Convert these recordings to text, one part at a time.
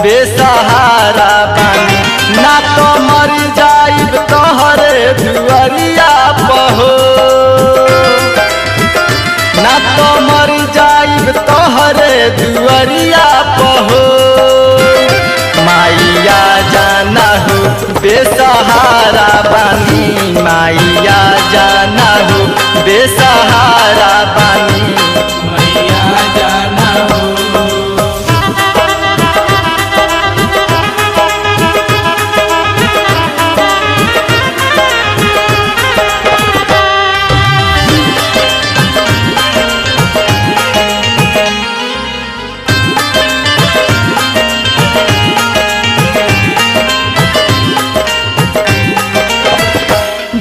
बेसहारा बानी। ना तो मर जाइब तोहरे दुआरिया पहो, ना तो मर जाइब तोहरे दुआरिया पहो। माइया जाना हो बेसहारा बानी, माइया जाना हो बेसहारा बानी, मैया जाना हो।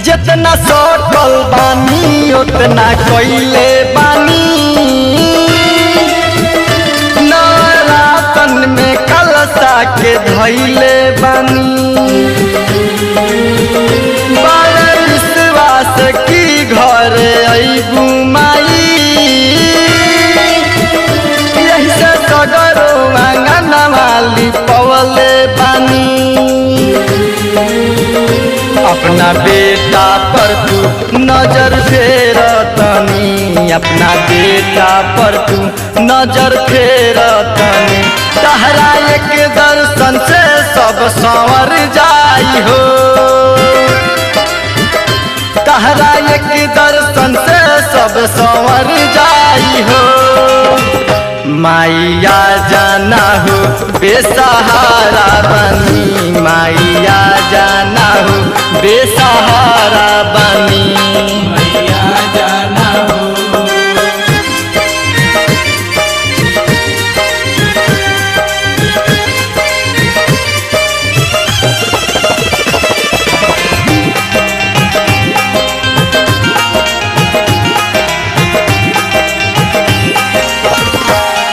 जितना सोटल बानी उतना कोइले बानी, नवरातन में कलशा के धैले बानी। बड़े विश्वास की घर अइबू माई, यही से सगरो आंगन वाली पवले बानी। अपना बेटा पर तू नजर फेर तनी, अपना बेटा पर तू नजर फेर तनी। तहरा एक दर्शन से सब संवर जाई हो, तहरा एक दर्शन से सब संवर जाई हो। माइया जाना हो बेसहारा बानी, माइया जाना हो बेसहारा बानी, मैया जाना हो।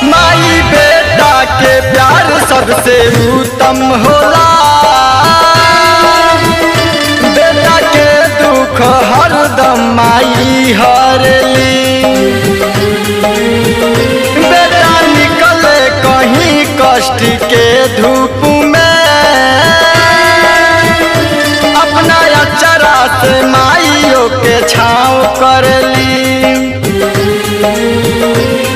माई बेटा के प्यार सबसे उत्तम होला, बेटा के दुख हरदम माई हरली। बेटा निकले कहीं कष्ट के धूप में, अपना अचरा से माइयों के छाँव करली।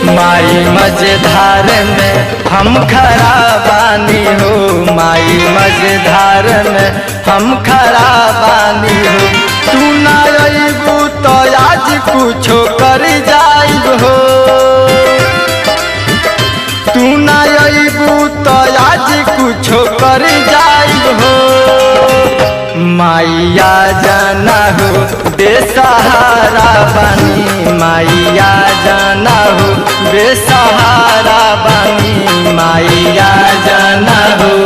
माई मझधार में हम खड़ा बानी हो, माई मझधार में हम खड़ा बानी हो। तू ना अइबू तो आज कुछो कर जाइब हो, तू ना अइबू तो आज कुछो कर जाइब हो। माइया जाना हो बेसहारा बानी, माइया जाना हो बेसहारा बानी, माइया जाना हो।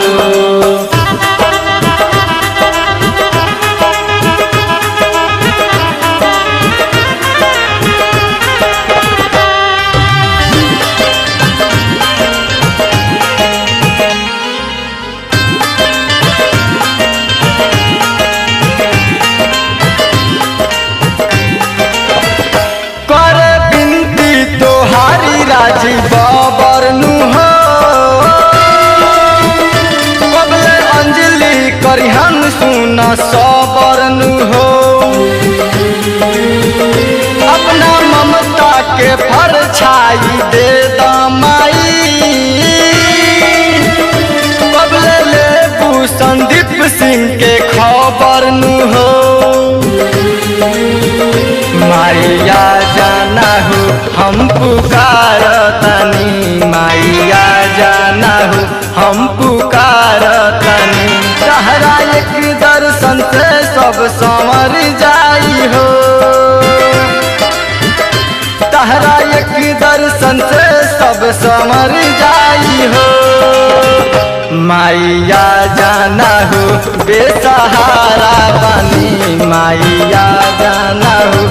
राजी बाबर नु हो, बबले अंजलि करिहन सुना सबर नु हो। अपना ममता के परछाई दे दमाई, बबले लेबू संदीप सिंह के खबर नु हो। माइया जाना हो हम पुकारतनी, माइया जाना हो हम पुकारतनी। तहरा एक दर्शन से सब संवर जाई हो, तहरा एक दर्शन से सब संवर जाई हो। माइया जाना हो बेसहारा बानी, माइया जाना हो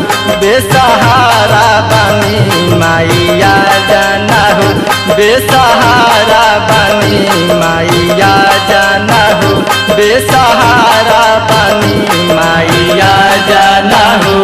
बेसहारा बानी, माइया जाना हो बेसहारा बानी, माइया जाना हो बेसहारा बानी, माइया जाना हो।